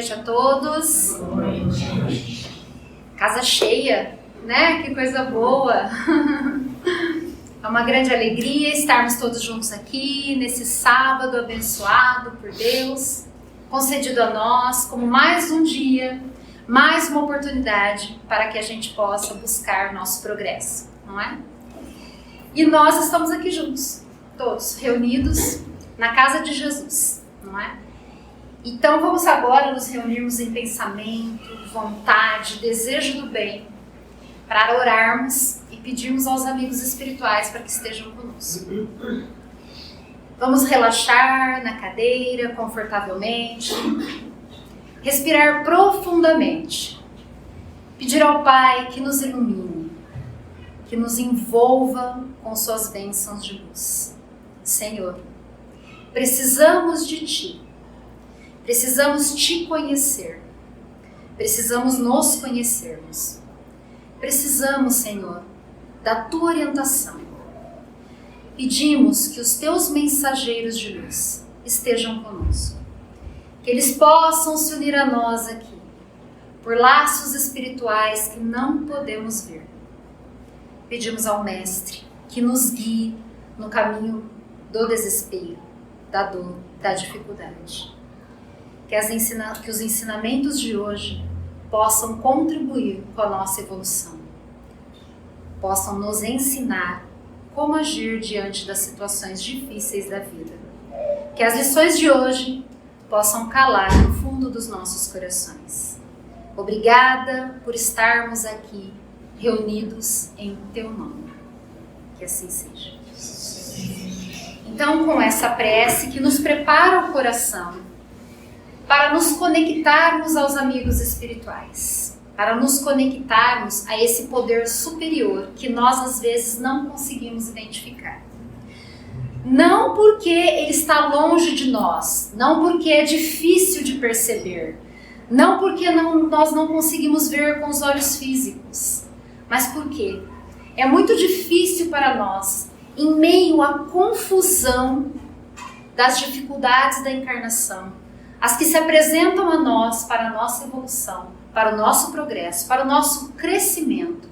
noite a todos. Boa noite. Casa cheia, né? Que coisa boa. É uma grande alegria estarmos todos juntos aqui nesse sábado abençoado por Deus, concedido a nós como mais um dia, mais uma oportunidade para que a gente possa buscar nosso progresso, não é? E nós estamos aqui juntos, todos reunidos na casa de Jesus, não é? Então vamos agora nos reunirmos em pensamento, vontade, desejo do bem, para orarmos e pedirmos aos amigos espirituais para que estejam conosco. Vamos relaxar na cadeira, confortavelmente, respirar profundamente, pedir ao Pai que nos ilumine, que nos envolva com suas bênçãos de luz. Senhor, precisamos de Ti, precisamos Te conhecer, precisamos nos conhecermos. Precisamos, Senhor, da Tua orientação. Pedimos que os Teus mensageiros de luz estejam conosco, que eles possam se unir a nós aqui, por laços espirituais que não podemos ver. Pedimos ao Mestre que nos guie no caminho do desespero, da dor, da dificuldade. Que os ensinamentos de hoje possam contribuir com a nossa evolução, possam nos ensinar como agir diante das situações difíceis da vida. Que as lições de hoje possam calar no fundo dos nossos corações. Obrigada por estarmos aqui reunidos em Teu nome. Que assim seja. Então, com essa prece que nos prepara o coração para nos conectarmos aos amigos espirituais, para nos conectarmos a esse poder superior que nós às vezes não conseguimos identificar. Não porque ele está longe de nós, não porque é difícil de perceber, não porque nós não conseguimos ver com os olhos físicos, mas porque é muito difícil para nós, em meio à confusão das dificuldades da encarnação, as que se apresentam a nós para a nossa evolução, para o nosso progresso, para o nosso crescimento.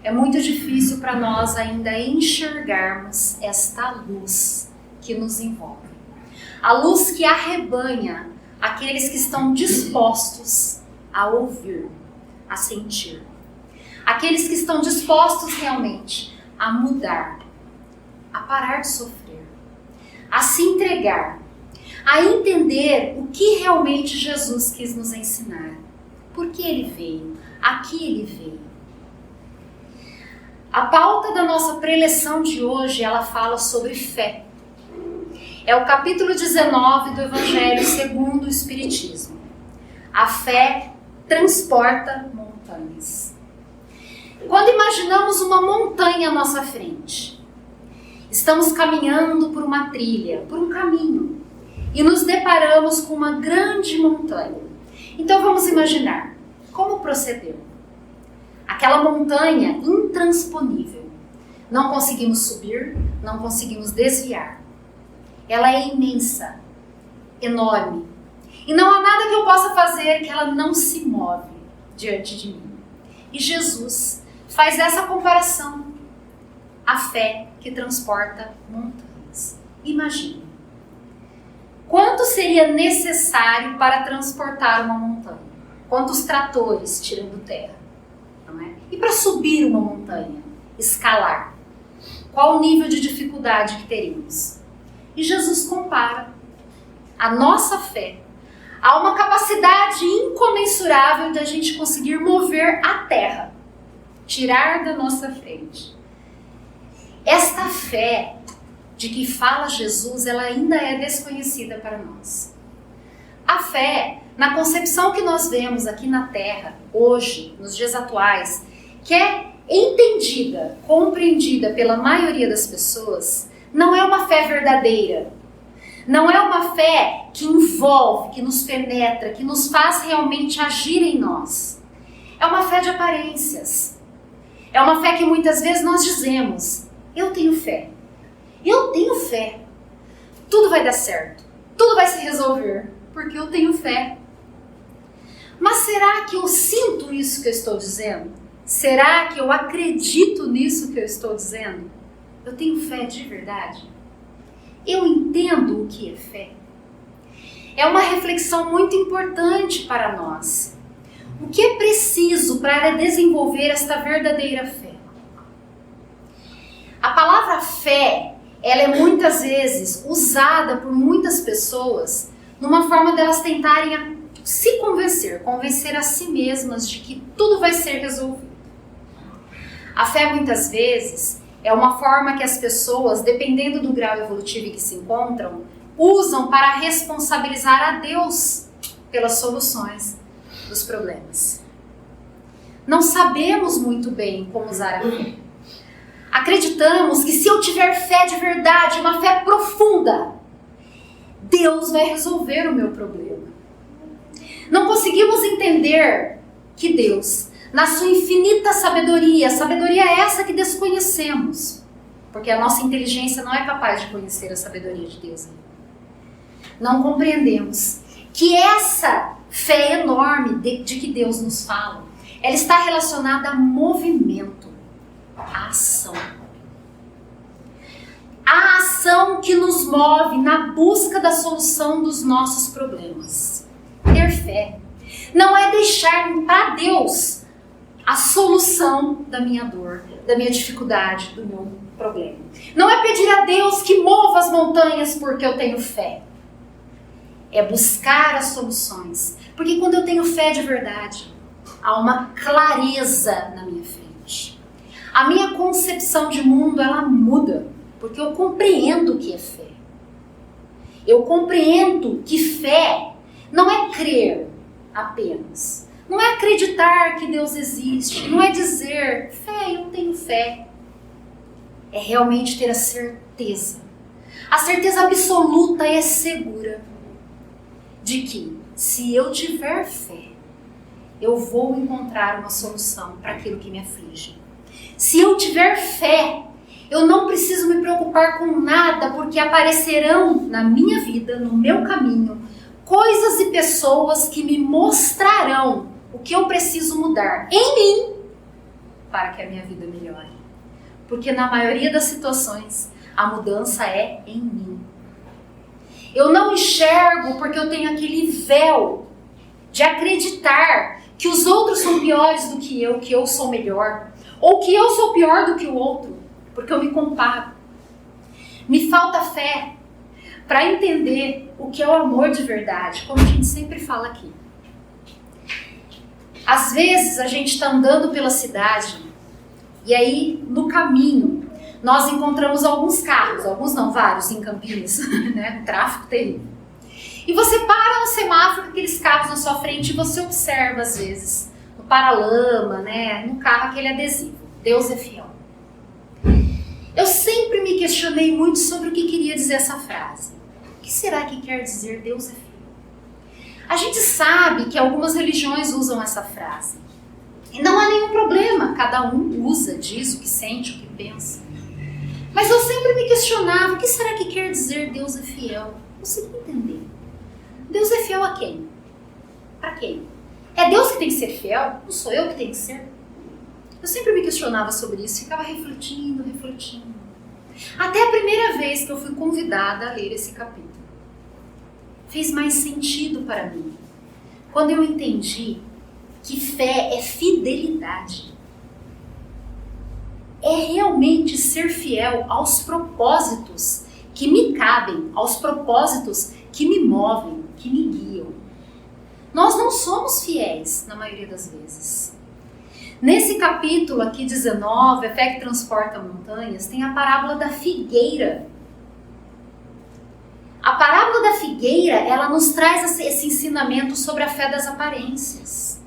É muito difícil para nós ainda enxergarmos esta luz que nos envolve. A luz que arrebanha aqueles que estão dispostos a ouvir, a sentir. Aqueles que estão dispostos realmente a mudar, a parar de sofrer, a se entregar, a entender o que realmente Jesus quis nos ensinar. Por que Ele veio? Aqui Ele veio. A pauta da nossa preleção de hoje, ela fala sobre fé. É o capítulo 19 do Evangelho segundo o Espiritismo. A fé transporta montanhas. Quando imaginamos uma montanha à nossa frente, estamos caminhando por uma trilha, por um caminho, e nos deparamos com uma grande montanha. Então vamos imaginar como proceder. Aquela montanha intransponível. Não conseguimos subir, não conseguimos desviar. Ela é imensa, enorme. E não há nada que eu possa fazer que ela não se move diante de mim. E Jesus faz essa comparação. A fé que transporta montanhas. Imagine. Quanto seria necessário para transportar uma montanha? Quantos tratores tirando terra? Não é? E para subir uma montanha, escalar? Qual o nível de dificuldade que teríamos? E Jesus compara a nossa fé a uma capacidade incomensurável de a gente conseguir mover a terra, tirar da nossa frente. Esta fé de que fala Jesus, ela ainda é desconhecida para nós. A fé, na concepção que nós vemos aqui na Terra, hoje, nos dias atuais, que é entendida, compreendida pela maioria das pessoas, não é uma fé verdadeira. Não é uma fé que envolve, que nos penetra, que nos faz realmente agir em nós. É uma fé de aparências. É uma fé que muitas vezes nós dizemos, eu tenho fé. Eu tenho fé. Tudo vai dar certo. Tudo vai se resolver. Porque eu tenho fé. Mas será que eu sinto isso que eu estou dizendo? Será que eu acredito nisso que eu estou dizendo? Eu tenho fé de verdade? Eu entendo o que é fé? É uma reflexão muito importante para nós. O que é preciso para desenvolver esta verdadeira fé? A palavra fé, ela é muitas vezes usada por muitas pessoas numa forma delas tentarem se convencer a si mesmas de que tudo vai ser resolvido. A fé muitas vezes é uma forma que as pessoas, dependendo do grau evolutivo em que se encontram, usam para responsabilizar a Deus pelas soluções dos problemas. Não sabemos muito bem como usar a fé. Acreditamos que se eu tiver fé de verdade, uma fé profunda, Deus vai resolver o meu problema. Não conseguimos entender que Deus, na sua infinita sabedoria essa que desconhecemos, porque a nossa inteligência não é capaz de conhecer a sabedoria de Deus. Não compreendemos que essa fé enorme de que Deus nos fala, ela está relacionada a movimento, a ação. A ação que nos move na busca da solução dos nossos problemas. Ter fé não é deixar para Deus a solução da minha dor, da minha dificuldade, do meu problema. Não é pedir a Deus que mova as montanhas porque eu tenho fé. É buscar as soluções. Porque quando eu tenho fé de verdade, há uma clareza na minha frente. A minha concepção de mundo, ela muda. Porque eu compreendo o que é fé. Eu compreendo que fé não é crer apenas. Não é acreditar que Deus existe. Não é dizer, fé, eu tenho fé. É realmente ter a certeza. A certeza absoluta e segura de que, se eu tiver fé, eu vou encontrar uma solução para aquilo que me aflige. Se eu tiver fé, eu não preciso me preocupar com nada, porque aparecerão na minha vida, no meu caminho, coisas e pessoas que me mostrarão o que eu preciso mudar em mim para que a minha vida melhore. Porque na maioria das situações, a mudança é em mim. Eu não enxergo porque eu tenho aquele véu de acreditar que os outros são piores do que eu sou melhor, ou que eu sou pior do que o outro, porque eu me comparo. Me falta fé para entender o que é o amor de verdade, como a gente sempre fala aqui. Às vezes a gente está andando pela cidade e aí no caminho nós encontramos alguns carros, alguns não, vários em Campinas, né? Um tráfego terrível. E você para no semáforo com aqueles carros na sua frente e você observa às vezes no paralama, né? No carro aquele adesivo, Deus é fiel. Eu sempre me questionei muito sobre o que queria dizer essa frase. O que será que quer dizer Deus é fiel? A gente sabe que algumas religiões usam essa frase. E não há nenhum problema, cada um usa, diz o que sente, o que pensa. Mas eu sempre me questionava, o que será que quer dizer Deus é fiel? Não consegui entender. Deus é fiel a quem? Para quem? É Deus que tem que ser fiel? Não sou eu que tenho que ser? Eu sempre me questionava sobre isso, ficava refletindo. Até a primeira vez que eu fui convidada a ler esse capítulo. Fez mais sentido para mim. Quando eu entendi que fé é fidelidade. É realmente ser fiel aos propósitos que me cabem, aos propósitos que me movem, que me guiam. Nós não somos fiéis na maioria das vezes. Nesse capítulo aqui 19, a fé que transporta montanhas, tem a parábola da figueira. A parábola da figueira, ela nos traz esse ensinamento sobre a fé das aparências.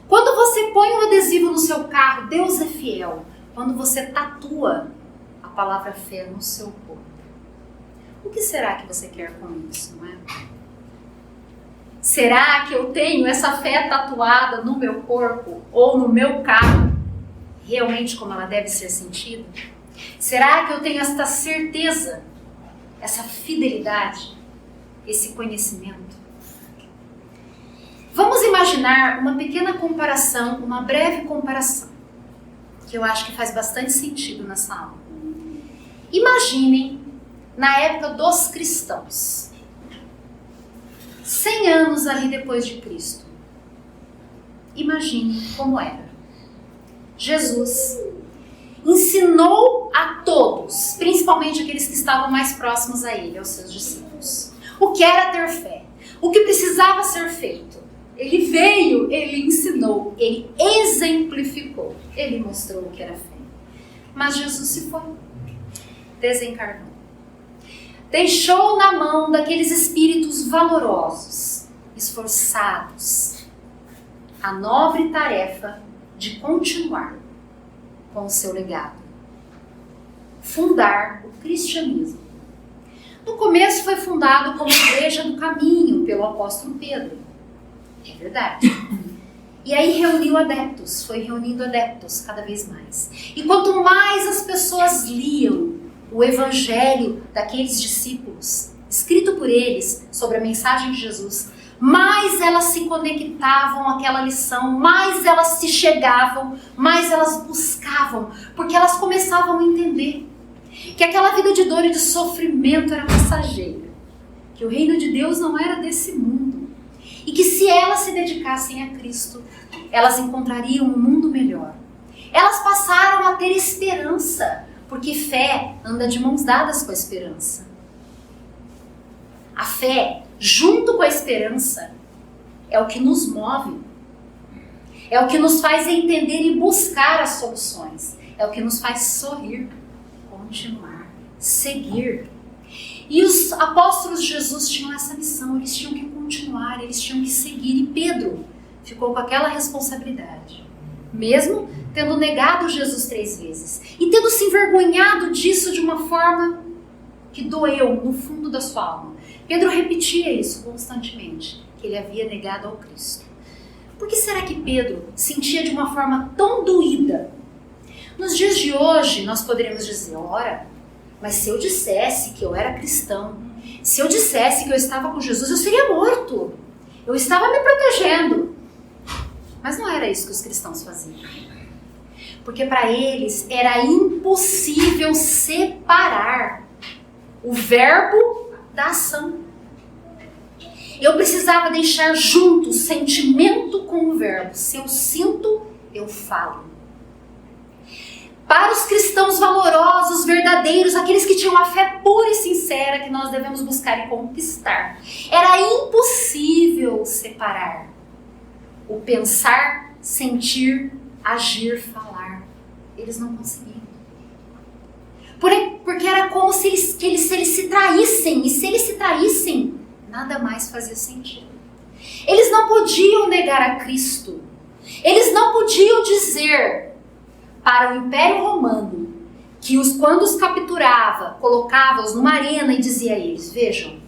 Quando você põe um adesivo no seu carro, Deus é fiel. Quando você tatua a palavra fé no seu corpo. O que será que você quer com isso, não é? Será que eu tenho essa fé tatuada no meu corpo ou no meu carro, realmente como ela deve ser sentida? Será que eu tenho esta certeza, essa fidelidade, esse conhecimento? Vamos imaginar imaginar uma pequena comparação, uma breve comparação, que eu acho que faz bastante sentido nessa aula. Imaginem, na época dos cristãos, 100 anos ali depois de Cristo. Imagine como era. Jesus ensinou a todos, principalmente aqueles que estavam mais próximos a ele, aos seus discípulos, o que era ter fé, o que precisava ser feito. Ele veio, ele ensinou, ele exemplificou, ele mostrou o que era fé. Mas Jesus se foi, desencarnou. Deixou na mão daqueles espíritos valorosos, esforçados, a nobre tarefa de continuar com o seu legado. Fundar o cristianismo. No começo foi fundado como Igreja do Caminho pelo apóstolo Pedro. É verdade. E aí reuniu adeptos, foi reunindo adeptos cada vez mais. E quanto mais as pessoas liam o evangelho daqueles discípulos, escrito por eles sobre a mensagem de Jesus, mais elas se conectavam àquela lição, mais elas se chegavam, mais elas buscavam, porque elas começavam a entender que aquela vida de dor e de sofrimento era passageira, que o reino de Deus não era desse mundo, e que se elas se dedicassem a Cristo, elas encontrariam um mundo melhor. Elas passaram a ter esperança, porque fé anda de mãos dadas com a esperança. A fé, junto com a esperança, é o que nos move, é o que nos faz entender e buscar as soluções, é o que nos faz sorrir, continuar, seguir. E os apóstolos de Jesus tinham essa missão, eles tinham que continuar, eles tinham que seguir, e Pedro ficou com aquela responsabilidade, mesmo tendo negado Jesus 3 vezes, e tendo se envergonhado disso de uma forma que doeu no fundo da sua alma. Pedro repetia isso constantemente, que ele havia negado ao Cristo. Por que será que Pedro sentia de uma forma tão doída? Nos dias de hoje, nós poderíamos dizer, ora, mas se eu dissesse que eu era cristão, se eu dissesse que eu estava com Jesus, eu seria morto. Eu estava me protegendo. Mas não era isso que os cristãos faziam. Porque para eles era impossível separar o verbo da ação. Eu precisava deixar junto o sentimento com o verbo. Se eu sinto, eu falo. Para os cristãos valorosos, verdadeiros, aqueles que tinham a fé pura e sincera que nós devemos buscar e conquistar, era impossível separar o pensar, sentir, agir, falar. Eles não conseguiam. Porque era como se eles se traíssem, e se eles se traíssem, nada mais fazia sentido. Eles não podiam negar a Cristo. Eles não podiam dizer para o Império Romano que quando os capturava, colocava-os numa arena e dizia a eles, vejam,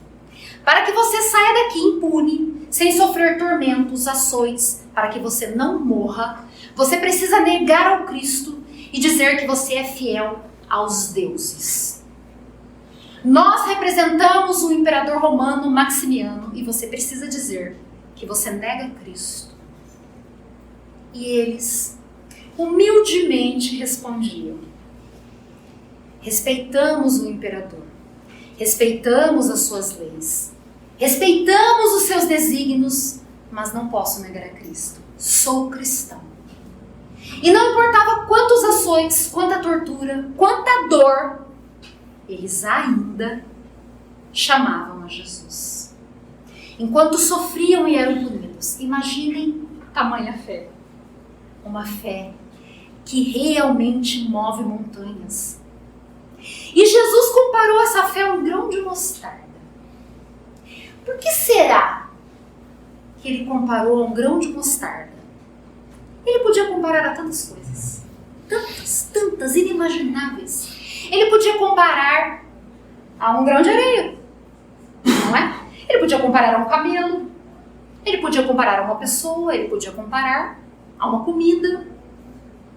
para que você saia daqui impune, sem sofrer tormentos, açoites, para que você não morra, você precisa negar ao Cristo e dizer que você é fiel aos deuses. Nós representamos o imperador romano Maximiano e você precisa dizer que você nega Cristo. E eles humildemente respondiam, respeitamos o imperador, respeitamos as suas leis, respeitamos os seus desígnios, mas não posso negar a Cristo. Sou cristão. E não importava quantos açoites, quanta tortura, quanta dor, eles ainda chamavam a Jesus. Enquanto sofriam e eram punidos. Imaginem tamanha fé. Uma fé que realmente move montanhas. E Jesus comparou essa fé a um grão de mostarda. Por que será que ele comparou a um grão de mostarda? Ele podia comparar a tantas coisas. Tantas, inimagináveis. Ele podia comparar a um grão de areia. Não é? Ele podia comparar a um camelo. Ele podia comparar a uma pessoa. Ele podia comparar a uma comida.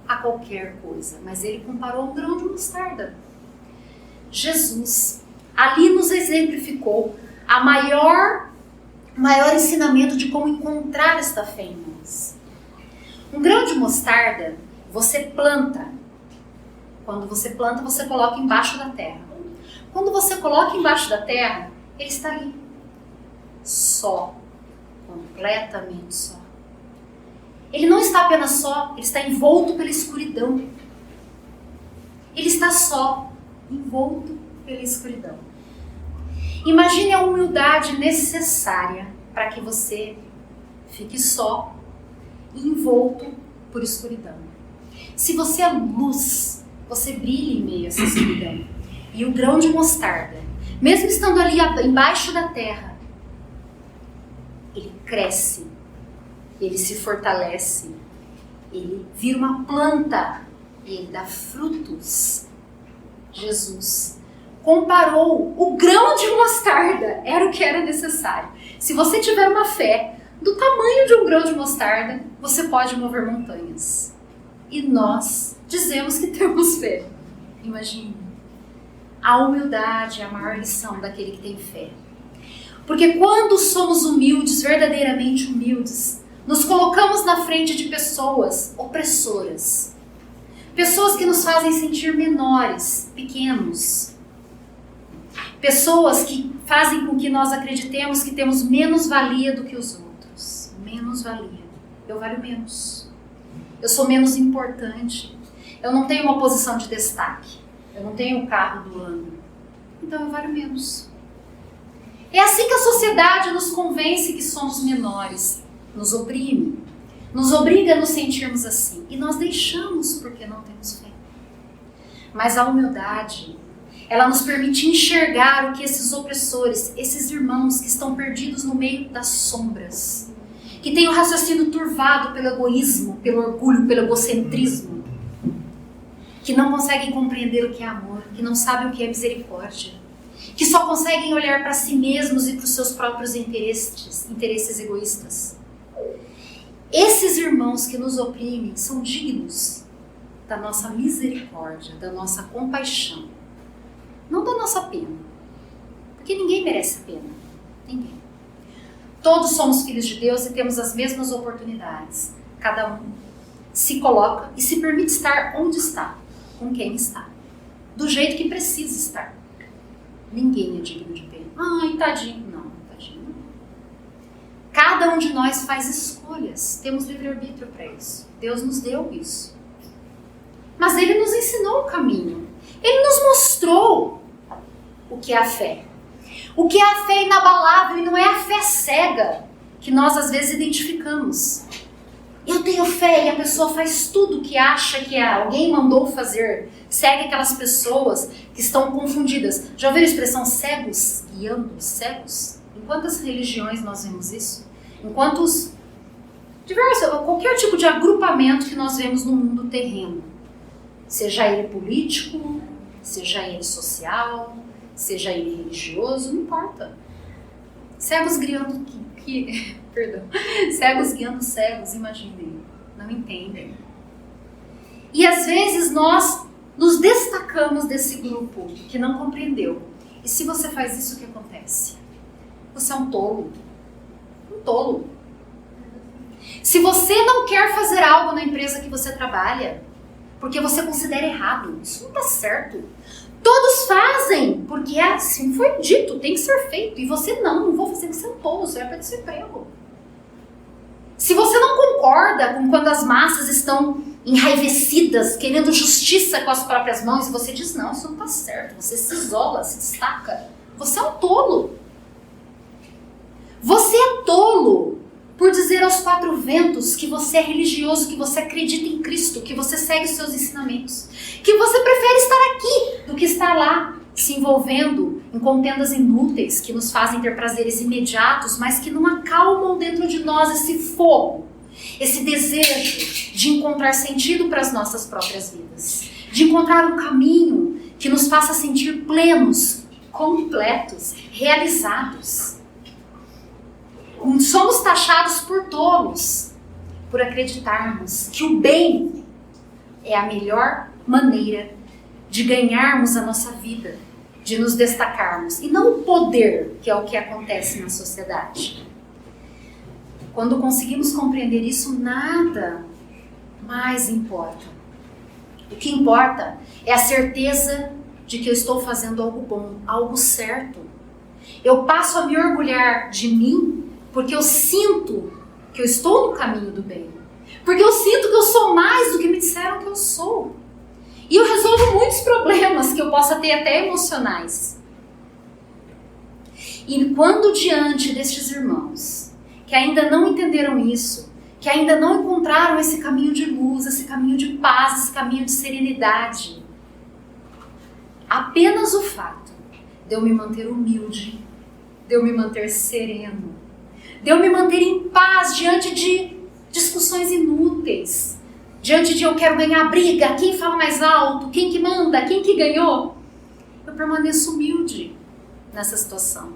A qualquer coisa. Mas ele comparou a um grão de mostarda. Jesus ali nos exemplificou a maior maior ensinamento de como encontrar esta fé em nós. Um grão de mostarda, você planta. Quando você planta, você coloca embaixo da terra. Quando você coloca embaixo da terra, ele está ali. Só. Completamente só. Ele não está apenas só, ele está envolto pela escuridão. Ele está só, envolto pela escuridão. Imagine a humildade necessária para que você fique só, envolto por escuridão. Se você é luz, você brilha em meio a essa escuridão. E o grão de mostarda, mesmo estando ali embaixo da terra, ele cresce, ele se fortalece, ele vira uma planta e ele dá frutos. Jesus comparou o grão de mostarda, era o que era necessário. Se você tiver uma fé do tamanho de um grão de mostarda, você pode mover montanhas. E nós dizemos que temos fé. Imagine. A humildade é a maior lição daquele que tem fé. Porque quando somos humildes, verdadeiramente humildes, nos colocamos na frente de pessoas opressoras. Pessoas que nos fazem sentir menores, pequenos. Pessoas que fazem com que nós acreditemos que temos menos valia do que os outros. Menos valia. Eu valho menos. Eu sou menos importante. Eu não tenho uma posição de destaque. Eu não tenho o carro do ano. Então eu valho menos. É assim que a sociedade nos convence que somos menores. Nos oprime. Nos obriga a nos sentirmos assim. E nós deixamos porque não temos fé. Mas a humildade, ela nos permite enxergar o que esses opressores, esses irmãos que estão perdidos no meio das sombras, que têm o raciocínio turvado pelo egoísmo, pelo orgulho, pelo egocentrismo, que não conseguem compreender o que é amor, que não sabem o que é misericórdia, que só conseguem olhar para si mesmos e para os seus próprios interesses egoístas. Esses irmãos que nos oprimem são dignos da nossa misericórdia, da nossa compaixão, não da nossa pena, porque ninguém merece pena, ninguém. Todos somos filhos de Deus e temos as mesmas oportunidades. Cada um se coloca e se permite estar onde está, com quem está, do jeito que precisa estar. Ninguém é digno de pena. Ai, tadinho. Não, tadinho não. Cada um de nós faz escolhas. Temos livre-arbítrio para isso. Deus nos deu isso. Mas Ele nos ensinou o caminho. Ele nos mostrou o que é a fé. O que é a fé inabalável e não é a fé cega que nós às vezes identificamos. Eu tenho fé e a pessoa faz tudo o que acha que alguém mandou fazer. Segue aquelas pessoas que estão confundidas. Já ouviram a expressão cegos guiando cegos? Em quantas religiões nós vemos isso? Em quantos... qualquer tipo de agrupamento que nós vemos no mundo terreno. Seja ele político, seja ele social, seja ele religioso, não importa. Cegos guiando cegos guiando cegos, imaginem, não entendem. E às vezes nós nos destacamos desse grupo que não compreendeu. E se você faz isso, o que acontece? Você é um tolo. Um tolo. Se você não quer fazer algo na empresa que você trabalha, porque você considera errado, isso não está certo. Todos fazem, porque assim foi dito, tem que ser feito. E você não vou fazer, você é um tolo, você vai perder seu emprego. Se você não concorda com quando as massas estão enraivecidas, querendo justiça com as próprias mãos, e você diz, não, isso não está certo, você se isola, se destaca, você é um tolo. Você é tolo por dizer aos quatro ventos que você é religioso, que você acredita em Cristo, que você segue os seus ensinamentos, que você prefere estar aqui do que estar lá, se envolvendo em contendas inúteis que nos fazem ter prazeres imediatos, mas que não acalmam dentro de nós esse fogo, esse desejo de encontrar sentido para as nossas próprias vidas, de encontrar um caminho que nos faça sentir plenos, completos, realizados. Somos taxados por tolos, por acreditarmos que o bem é a melhor maneira de ganharmos a nossa vida, de nos destacarmos, e não o poder, que é o que acontece na sociedade. Quando conseguimos compreender isso, nada mais importa. O que importa é a certeza de que eu estou fazendo algo bom, algo certo. Eu passo a me orgulhar de mim porque eu sinto que eu estou no caminho do bem. Porque eu sinto que eu sou mais do que me disseram que eu sou. E eu resolvo muitos problemas que eu possa ter até emocionais. E quando diante destes irmãos, que ainda não entenderam isso, que ainda não encontraram esse caminho de luz, esse caminho de paz, esse caminho de serenidade, apenas o fato de eu me manter humilde, de eu me manter sereno, de eu me manter em paz diante de discussões inúteis, diante de eu quero ganhar briga, quem fala mais alto, quem que manda, quem que ganhou, eu permaneço humilde nessa situação.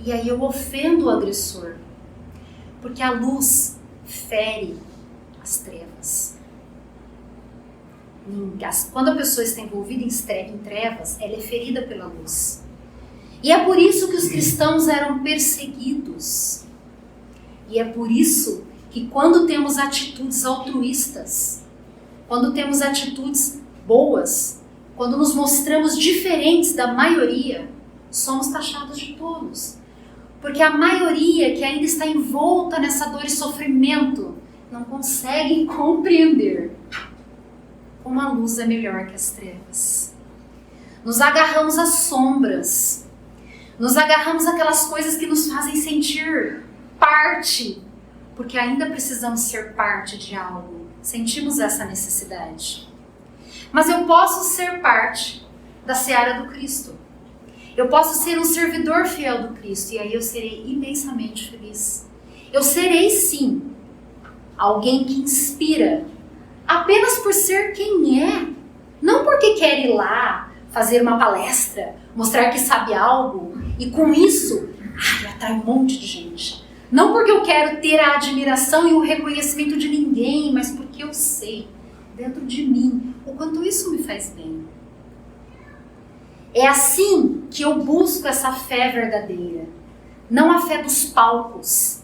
E aí eu ofendo o agressor, porque a luz fere as trevas. Quando a pessoa está envolvida em trevas, ela é ferida pela luz. E é por isso que os cristãos eram perseguidos. E é por isso que quando temos atitudes altruístas, quando temos atitudes boas, quando nos mostramos diferentes da maioria, somos taxados de tolos. Porque a maioria que ainda está envolta nessa dor e sofrimento não consegue compreender como a luz é melhor que as trevas. Nos agarramos às sombras, nos agarramos àquelas coisas que nos fazem sentir parte, porque ainda precisamos ser parte de algo, sentimos essa necessidade. Mas eu posso ser parte da seara do Cristo. Eu posso ser um servidor fiel do Cristo e aí eu serei imensamente feliz. Eu serei sim alguém que inspira apenas por ser quem é, não porque quer ir lá fazer uma palestra, mostrar que sabe algo e com isso atrai um monte de gente. Não porque eu quero ter a admiração e o reconhecimento de ninguém, mas porque eu sei dentro de mim o quanto isso me faz bem. É assim que eu busco essa fé verdadeira. Não a fé dos palcos.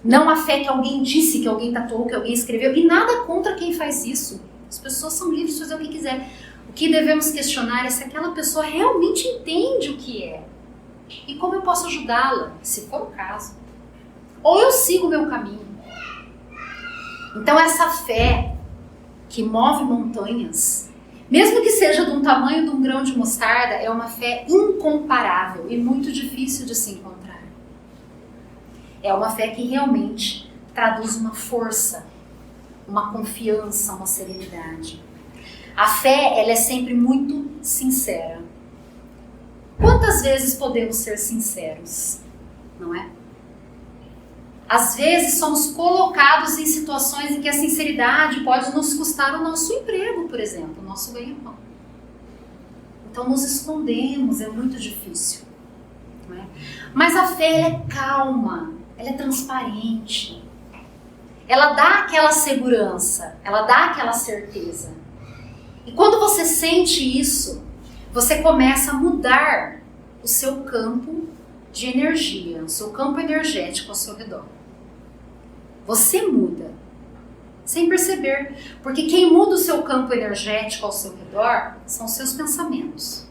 Não a fé que alguém disse, que alguém tatuou, que alguém escreveu. E nada contra quem faz isso. As pessoas são livres de fazer o que quiser. O que devemos questionar é se aquela pessoa realmente entende o que é. E como eu posso ajudá-la, se for o caso. Ou eu sigo o meu caminho. Então essa fé que move montanhas, mesmo que seja de um tamanho de um grão de mostarda, é uma fé incomparável e muito difícil de se encontrar. É uma fé que realmente traduz uma força, uma confiança, uma serenidade. A fé, ela é sempre muito sincera. Quantas vezes podemos ser sinceros, não é? Às vezes somos colocados em situações em que a sinceridade pode nos custar o nosso emprego, por exemplo, o nosso ganha-pão. Então nos escondemos, é muito difícil. Não é? Mas a fé, ela é calma, ela é transparente. Ela dá aquela segurança, ela dá aquela certeza. E quando você sente isso, você começa a mudar o seu campo de energia, o seu campo energético ao seu redor. Você muda, sem perceber, porque quem muda o seu campo energético ao seu redor são os seus pensamentos.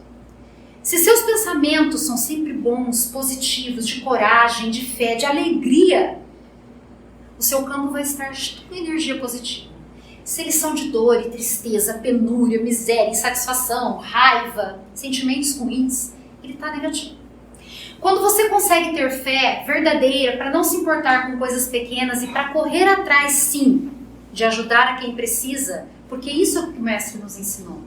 Se seus pensamentos são sempre bons, positivos, de coragem, de fé, de alegria, o seu campo vai estar cheio de energia positiva. Se eles são de dor e tristeza, penúria, miséria, insatisfação, raiva, sentimentos ruins, ele está negativo. Quando você consegue ter fé verdadeira para não se importar com coisas pequenas e para correr atrás, sim, de ajudar a quem precisa, porque isso é o que o Mestre nos ensinou.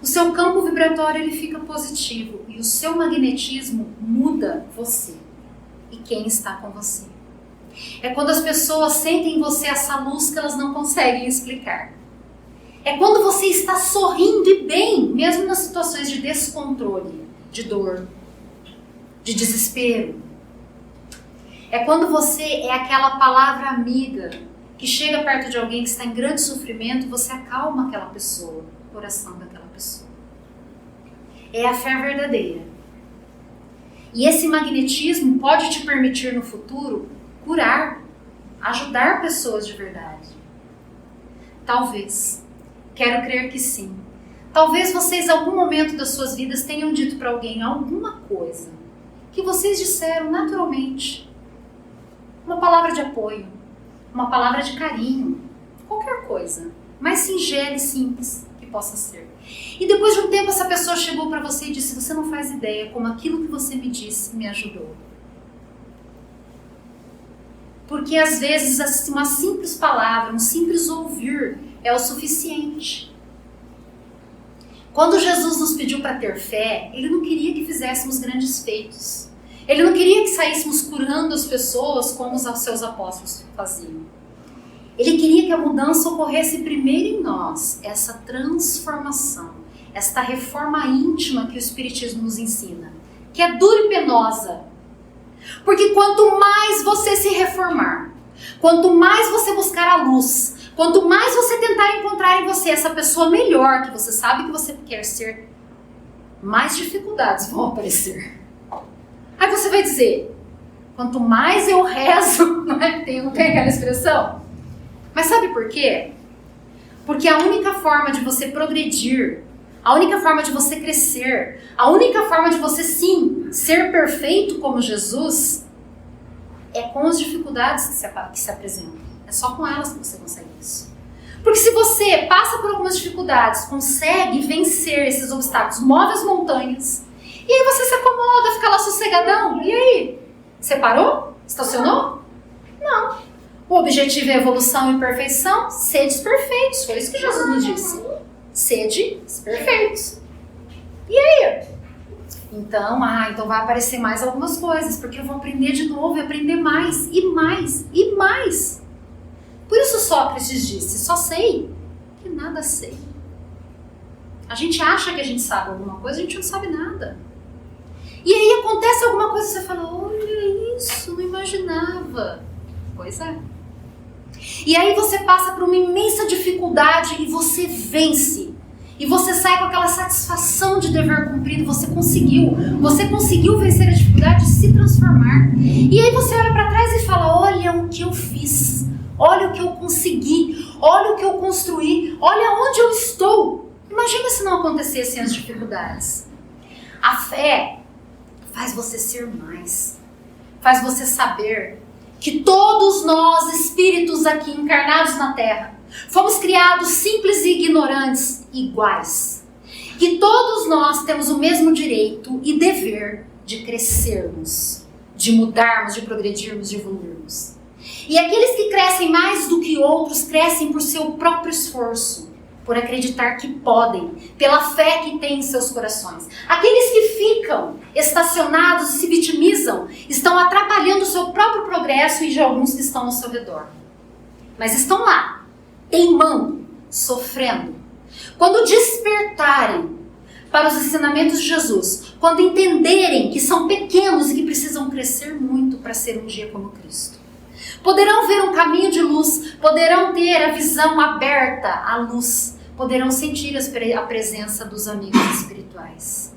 O seu campo vibratório ele fica positivo e o seu magnetismo muda você e quem está com você. É quando as pessoas sentem em você essa luz que elas não conseguem explicar. É quando você está sorrindo e bem, mesmo nas situações de descontrole, de dor, de desespero. É quando você é aquela palavra amiga que chega perto de alguém que está em grande sofrimento e você acalma aquela pessoa, o coração daquela pessoa. É a fé verdadeira. E esse magnetismo pode te permitir no futuro curar, ajudar pessoas de verdade? Talvez. Quero crer que sim. Talvez vocês, em algum momento das suas vidas, tenham dito para alguém alguma coisa que vocês disseram naturalmente. Uma palavra de apoio, uma palavra de carinho, qualquer coisa, mais singela e simples que possa ser. E depois de um tempo essa pessoa chegou para você e disse: você não faz ideia como aquilo que você me disse me ajudou. Porque às vezes uma simples palavra, um simples ouvir é o suficiente. Quando Jesus nos pediu para ter fé, Ele não queria que fizéssemos grandes feitos. Ele não queria que saíssemos curando as pessoas como os seus apóstolos faziam. Ele queria que a mudança ocorresse primeiro em nós, essa transformação, esta reforma íntima que o Espiritismo nos ensina, que é dura e penosa. Porque quanto mais você se reformar, quanto mais você buscar a luz, quanto mais você tentar encontrar em você essa pessoa melhor que você sabe que você quer ser, mais dificuldades vão aparecer. Aí você vai dizer: quanto mais eu rezo, não tem aquela expressão? Mas sabe por quê? Porque a única forma de você progredir, a única forma de você crescer, a única forma de você sim ser perfeito como Jesus é com as dificuldades que se apresentam. É só com elas que você consegue isso. Porque se você passa por algumas dificuldades, consegue vencer esses obstáculos, move as montanhas, e aí você se acomoda, fica lá sossegadão, e aí? Você parou? Estacionou? Não. O objetivo é evolução e perfeição, sedes perfeitos. Foi isso que Jesus nos disse. Sedes perfeitos. E aí? Então vai aparecer mais algumas coisas, porque eu vou aprender de novo e aprender mais, e mais, e mais. Por isso Sócrates disse: só sei que nada sei. A gente acha que a gente sabe alguma coisa, a gente não sabe nada. E aí acontece alguma coisa e você fala: olha isso, não imaginava. Pois é. E aí você passa por uma imensa dificuldade e você vence. E você sai com aquela satisfação de dever cumprido. Você conseguiu vencer a dificuldade e se transformar. E aí você olha para trás e fala: olha o que eu fiz. Olha o que eu consegui. Olha o que eu construí. Olha onde eu estou. Imagina se não acontecessem as dificuldades. A fé faz você ser mais. Faz você saber que todos nós, espíritos aqui encarnados na Terra, fomos criados simples e ignorantes, iguais. Que todos nós temos o mesmo direito e dever de crescermos, de mudarmos, de progredirmos, de evoluirmos. E aqueles que crescem mais do que outros, crescem por seu próprio esforço, por acreditar que podem, pela fé que têm em seus corações. Aqueles que ficam estacionados e se vitimizam, estão atrapalhando o seu próprio progresso e de alguns que estão ao seu redor. Mas estão lá, teimando, sofrendo. Quando despertarem para os ensinamentos de Jesus, quando entenderem que são pequenos e que precisam crescer muito para ser um dia como Cristo, poderão ver um caminho de luz, poderão ter a visão aberta à luz, poderão sentir a presença dos amigos espirituais.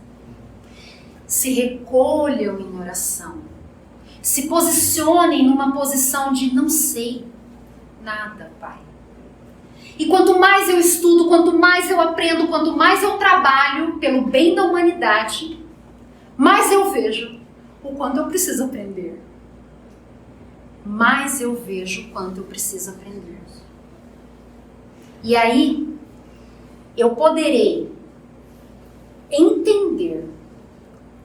Se recolham em oração, se posicionem numa posição de não sei nada, Pai. E quanto mais eu estudo, quanto mais eu aprendo, quanto mais eu trabalho pelo bem da humanidade, mais eu vejo o quanto eu preciso aprender. Mais eu vejo o quanto eu preciso aprender. E aí, eu poderei entender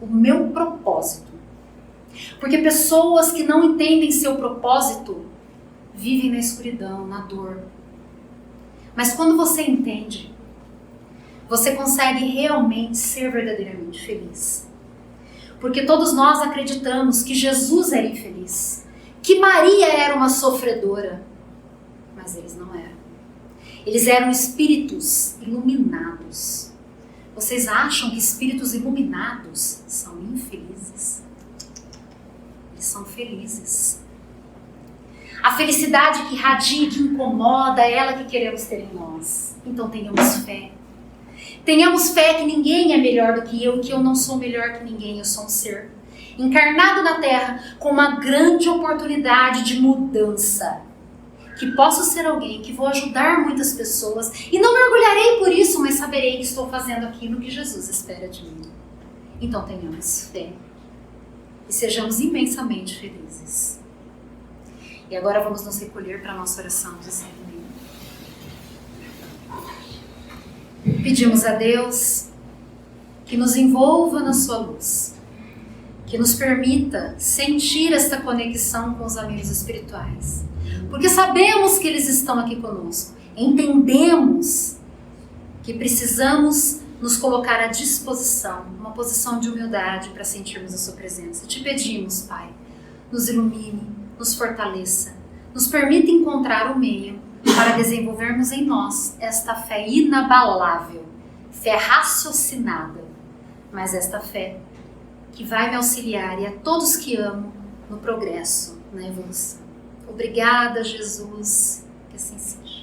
o meu propósito. Porque pessoas que não entendem seu propósito vivem na escuridão, na dor. Mas quando você entende, você consegue realmente ser verdadeiramente feliz. Porque todos nós acreditamos que Jesus era infeliz, que Maria era uma sofredora, mas eles não eram. Eles eram espíritos iluminados. Vocês acham que espíritos iluminados são infelizes? Eles são felizes. A felicidade que irradia, que incomoda, é ela que queremos ter em nós. Então tenhamos fé. Tenhamos fé que ninguém é melhor do que eu não sou melhor que ninguém, eu sou um ser. encarnado na Terra com uma grande oportunidade de mudança. Que posso ser alguém que vou ajudar muitas pessoas e não me orgulharei por isso, mas saberei que estou fazendo aquilo que Jesus espera de mim. Então tenhamos fé e sejamos imensamente felizes. E agora vamos nos recolher para a nossa oração de encerramento. Pedimos a Deus que nos envolva na sua luz, que nos permita sentir esta conexão com os amigos espirituais, porque sabemos que eles estão aqui conosco, entendemos que precisamos nos colocar à disposição, uma posição de humildade para sentirmos a sua presença. Te pedimos, Pai, nos ilumine, nos fortaleça, nos permita encontrar o meio para desenvolvermos em nós esta fé inabalável, fé raciocinada, mas esta fé que vai me auxiliar e a todos que amo no progresso, na evolução. Obrigada, Jesus, que assim seja.